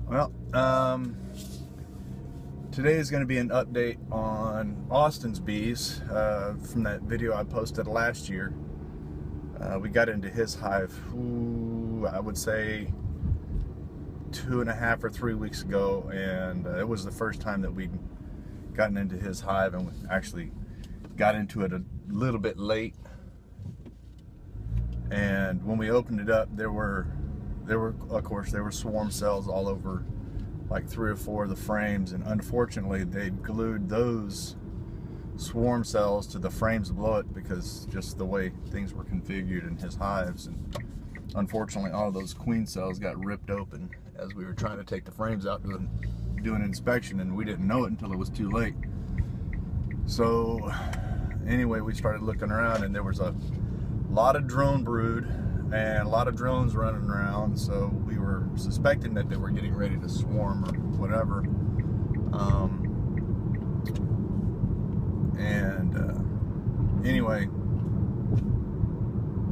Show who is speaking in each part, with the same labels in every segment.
Speaker 1: Well, today is going to be an update on Austin's bees from that video I posted last year. We got into his hive, I would say 2.5 or 3 weeks ago, and it was the first time that we'd gotten into his hive, and we actually got into it a little bit late. And when we opened it up, there were of course swarm cells all over, like 3 or 4 of the frames, and unfortunately they glued those swarm cells to the frames below it because just the way things were configured in his hives. And unfortunately all of those queen cells got ripped open as we were trying to take the frames out to do an inspection, and we didn't know it until it was too late. So anyway, we started looking around, and there was a lot of drone brood and a lot of drones running around, so we were suspecting that they were getting ready to swarm or whatever. Anyway,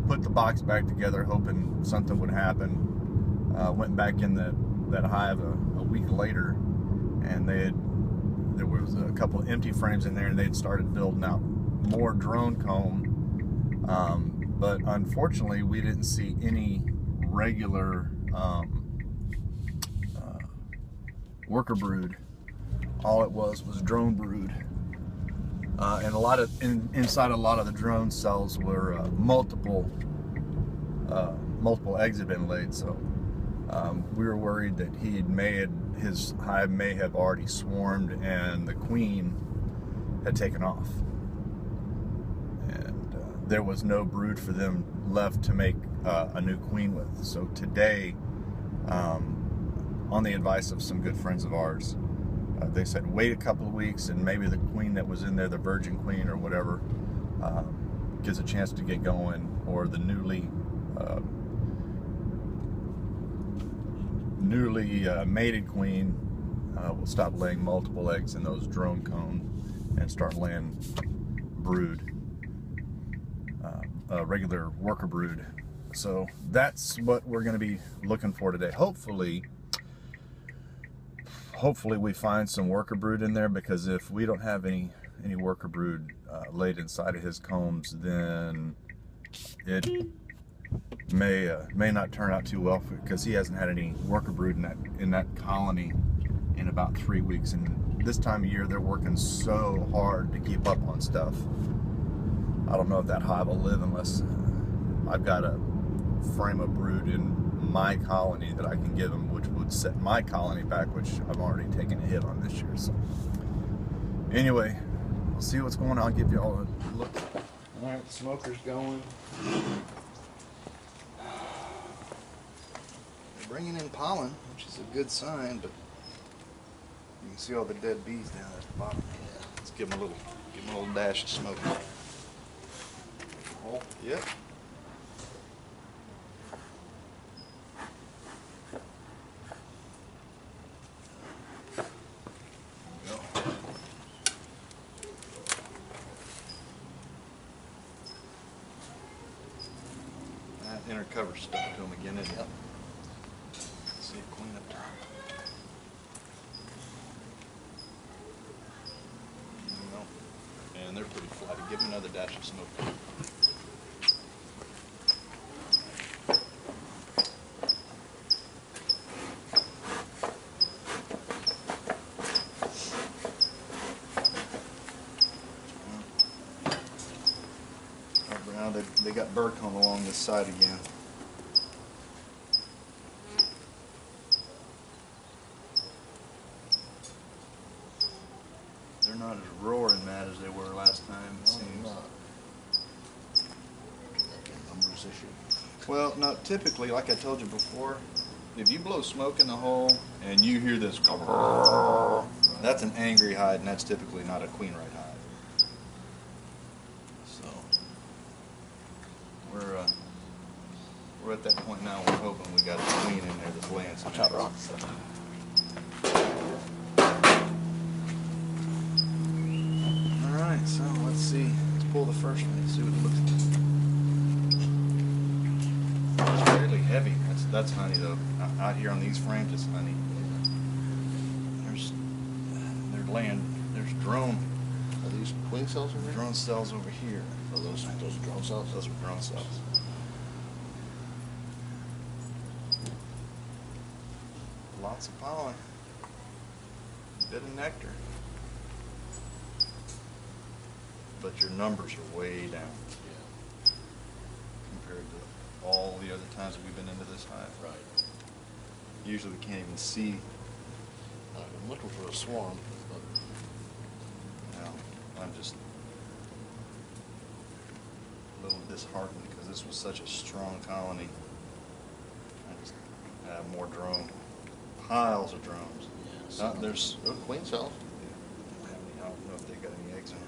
Speaker 1: put the box back together hoping something would happen. Went back in that hive a week later, and there was a couple of empty frames in there, and they'd started building out more drone comb. But unfortunately, we didn't see any regular worker brood. All it was drone brood, and inside a lot of the drone cells were multiple eggs had been laid. So we were worried that his hive may have already swarmed, and the queen had taken off. There was no brood for them left to make a new queen with. So today, on the advice of some good friends of ours, they said wait a couple of weeks, and maybe the queen that was in there, the virgin queen or whatever, gets a chance to get going, or the newly mated queen will stop laying multiple eggs in those drone cone and start laying brood. Regular worker brood. So that's what we're going to be looking for today. Hopefully we find some worker brood in there, because if we don't have any worker brood laid inside of his combs, then it may not turn out too well, because he hasn't had any worker brood in that colony in about 3 weeks. And this time of year they're working so hard to keep up on stuff. I don't know if that hive will live unless I've got a frame of brood in my colony that I can give them, which would set my colony back, which I've already taken a hit on this year. So anyway, we'll see what's going on. I'll give you all a look. All right, smoker's going. They're bringing in pollen, which is a good sign, but you can see all the dead bees down at the bottom. Yeah. Let's give them a little dash of smoke. Oh, yep. There we go. That inner cover stuck to them again, isn't it? Yep. Let's see it clean up top. No. And they're pretty flat. Give them another dash of smoke. Now they got bird cone along this side again. They're not as roaring mad as they were last time, it seems. Numbers issue. Well, no, typically, like I told you before, if you blow smoke in the hole and you hear this, that's an angry hive, and that's typically not a queen right hive. So we're at that point now. We're hoping we got a queen in there that's laying some eggs. Rocks. All right, so let's see. Let's pull the first one and see what it looks like. It's fairly heavy. That's honey though. Out here on these frames, it's honey. they're laying, there's drone
Speaker 2: Are these queen cells in here?
Speaker 1: drone cells over here.
Speaker 2: Oh, those are drone cells?
Speaker 1: Those are drone cells. Lots of pollen. Bit of nectar. But your numbers are way down
Speaker 2: Yeah.
Speaker 1: compared to all the other times that we've been into this hive.
Speaker 2: Right.
Speaker 1: Usually we can't even see.
Speaker 2: I'm looking for a swarm, but
Speaker 1: Now, I'm just a little disheartened because this was such a strong colony. I just have more drone, piles of drones.
Speaker 2: yeah,
Speaker 1: There's,
Speaker 2: they're queen cells.
Speaker 1: I don't know if they got any eggs in them.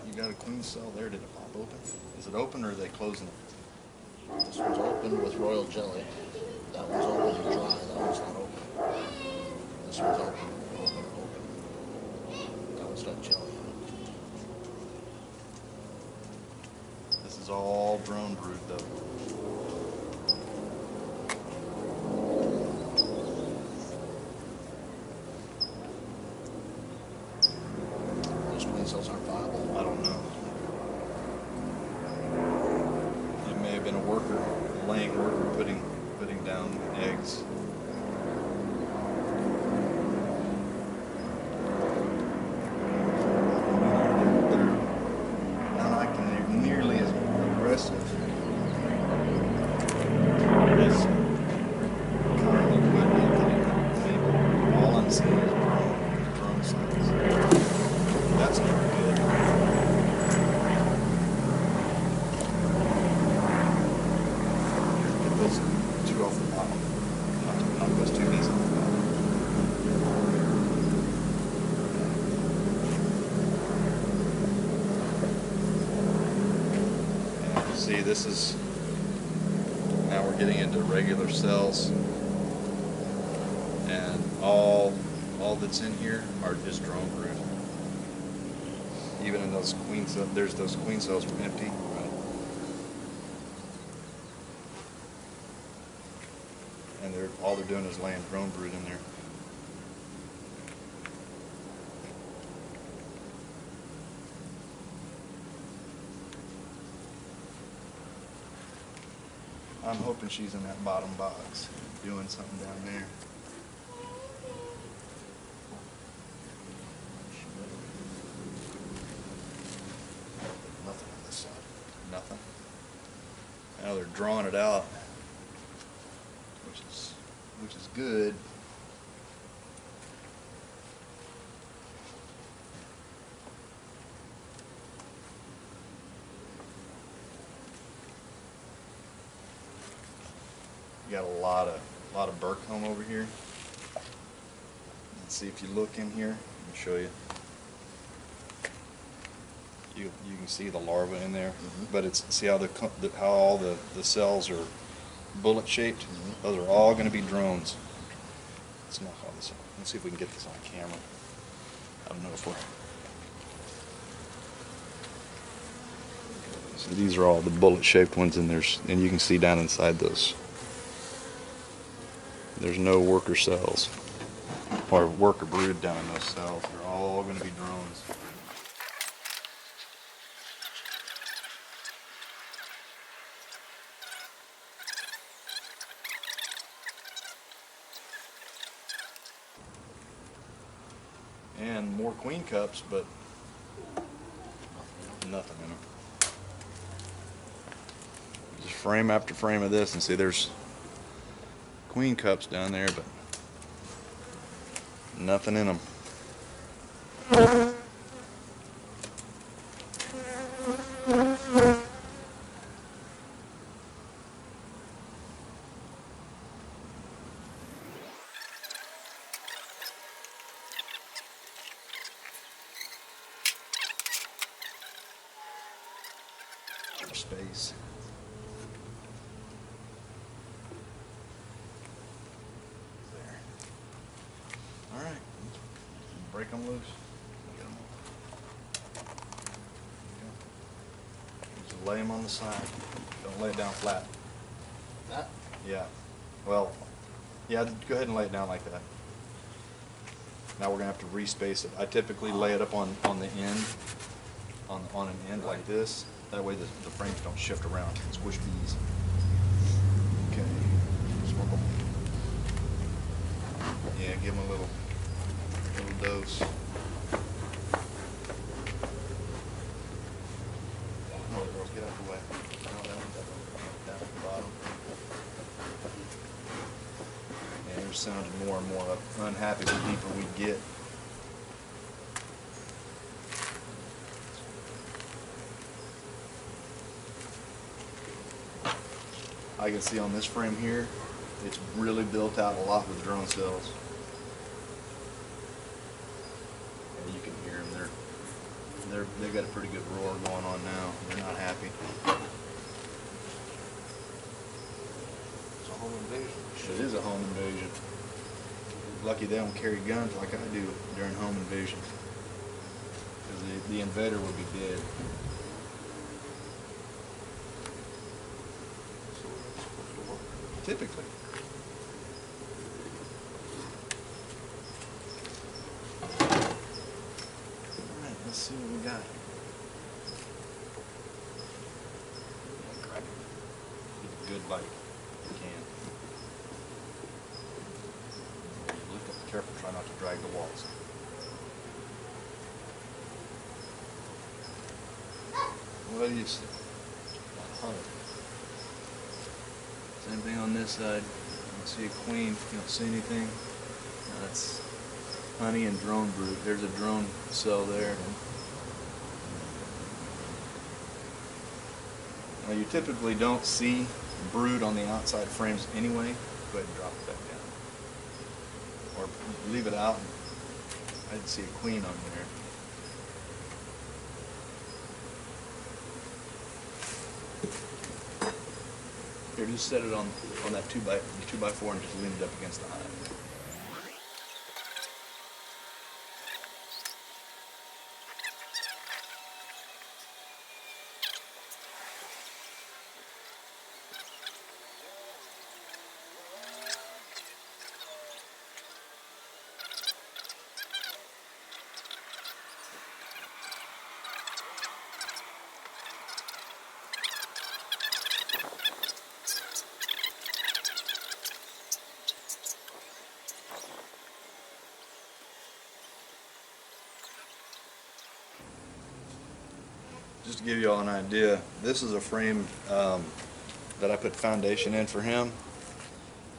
Speaker 1: You got a queen cell there. Did it pop open? Is it open or are they closing it?
Speaker 2: This one's open with royal jelly. That one's open and dry. That one's not open. This one's open. That one's got jelly in it.
Speaker 1: This is all drone brood though.
Speaker 2: Those queen cells aren't viable.
Speaker 1: I don't know. It may have been a worker, a laying worker putting down eggs. They're not acting nearly as aggressive as currently would be getting all I'm seeing is drone signs. That's not good. Get those two off the bottom. Knock those two bees off the bottom. And see, this is, now we're getting into regular cells. And all that's in here are just drone brood. Even in those queen cells, there's those queen cells were empty.
Speaker 2: Right.
Speaker 1: And all they're doing is laying drone brood in there. I'm hoping she's in that bottom box doing something down there.
Speaker 2: Nothing on this side.
Speaker 1: Nothing. Now they're drawing it out, which is good. You got a lot of Burkholm over here. Let's see if you look in here. Let me show you. You can see the larva in there, but it's see how how all the cells are bullet shaped. Those are all going to be drones. Let's knock all this out. Let's see if we can get this on camera. I don't know if we're. So these are all the bullet shaped ones, and you can see down inside those. There's no worker cells or worker brood down in those cells. They're all going to be drones. And more queen cups, but nothing in them. Just frame after frame of this, and see there's queen cups down there, but nothing in them. Space. There. All right. Break them loose. Get them off. Just lay them on the side. Don't lay it down flat.
Speaker 2: That?
Speaker 1: Yeah. Well, Yeah, go ahead and lay it down like that. Now we're gonna have to respace it. I typically lay it up on the end, on an end like this. That way the frames don't shift around and squish bees. Okay. Snorkel. Yeah, give them a little dose. Oh, girls, get out of the way. No, down at the bottom. And they're sounding more and more unhappy the deeper we get. I can see on this frame here, it's really built out a lot with drone cells. And you can hear them. They've got a pretty good roar going on now. They're not happy.
Speaker 2: It's a home invasion.
Speaker 1: It is a home invasion. Lucky they don't carry guns like I do during home invasions, because the invader would be dead.
Speaker 2: So it's supposed to work.
Speaker 1: Typically. Alright, let's see what we got. Grab it. Get a good light if you can. Lift up careful, try not to drag the walls. What do you see? 100. Same thing on this side. You don't see a queen. You don't see anything. No, that's honey and drone brood. There's a drone cell there. Now you typically don't see brood on the outside frames anyway. Go ahead and drop it back down. Or leave it out. I didn't see a queen on there. Here, just set it on that 2x4 and just lean it up against the hive. Just to give you all an idea, this is a frame that I put foundation in for him,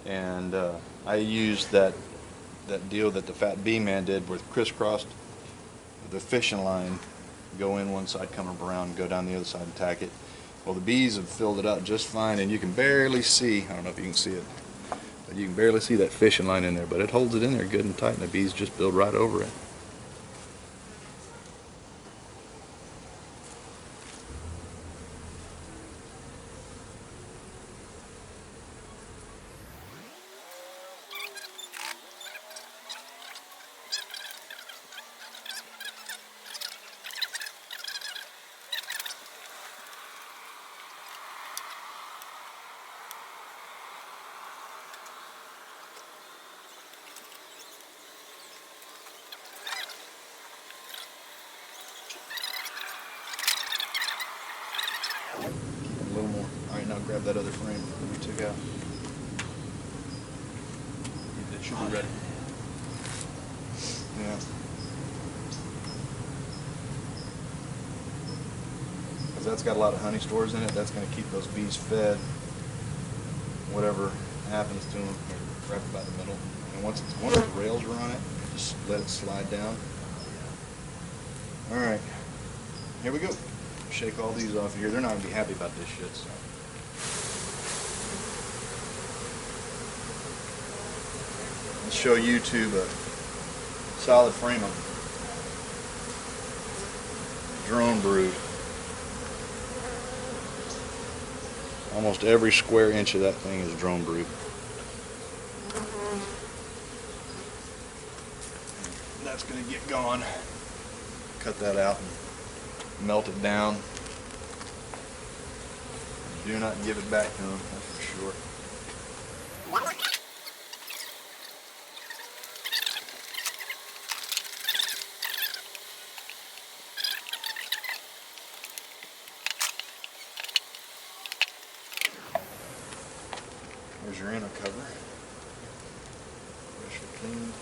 Speaker 1: and I used that deal that the Fat Bee Man did, with crisscrossed the fishing line, go in one side, come around, go down the other side and tack it. Well, the bees have filled it up just fine, and you can barely see, I don't know if you can see it, but you can barely see that fishing line in there, but it holds it in there good and tight, and the bees just build right over it. A little more. Alright, now grab that other frame that we took out. It should be ready. Yeah. Because that's got a lot of honey stores in it. That's going to keep those bees fed. Whatever happens to them, grab it by the middle. And once the rails are on it, just let it slide down. Alright. Here we go. Shake all these off here. They're not going to be happy about this shit. So. Let's show YouTube a solid frame of drone brood. Almost every square inch of that thing is drone brood. That's going to get gone. Cut that out and melt it down. Do not give it back to them, that's for sure. Here's your inner cover. Pressure cleaned.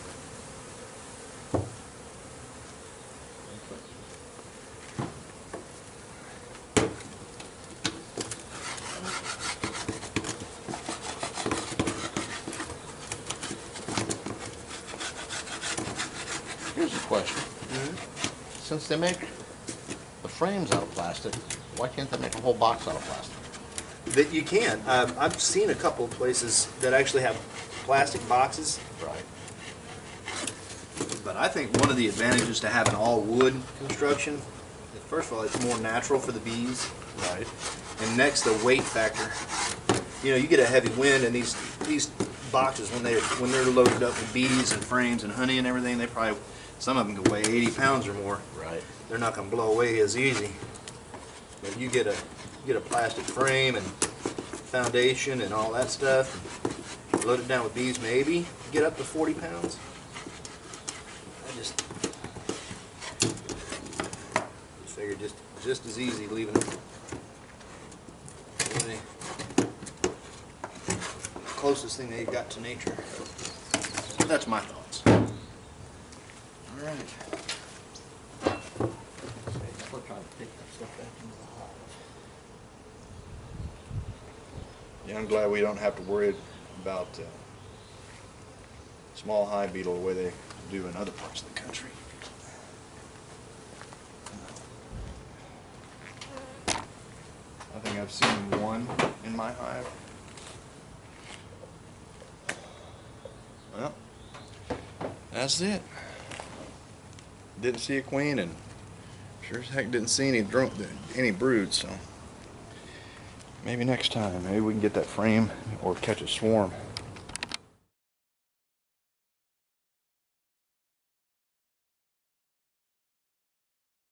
Speaker 2: Here's a question. Since they make the frames out of plastic, why can't they make a whole box out of plastic?
Speaker 3: That you can. I've seen a couple of places that actually have plastic boxes,
Speaker 2: Right.
Speaker 3: but I think one of the advantages to having all wood construction, first of all, it's more natural for the bees,
Speaker 2: Right.
Speaker 3: and next the weight factor. You know, you get a heavy wind, and these boxes when they're loaded up with bees and frames and honey and everything, they probably, some of them can weigh 80 pounds or more.
Speaker 2: Right.
Speaker 3: They're not going to blow away as easy. But you get a plastic frame and foundation and all that stuff, and load it down with bees, maybe get up to 40 pounds. I just figured just as easy leaving it really closest thing they've got to nature. That's my thoughts. All right.
Speaker 2: Still trying to take that stuff back into the hive.
Speaker 1: Yeah, I'm glad we don't have to worry about small hive beetle the way they do in other parts of the country. I think I've seen one in my hive. Well, that's it. Didn't see a queen, and sure as heck didn't see any brood, so maybe next time, maybe we can get that frame or catch a swarm.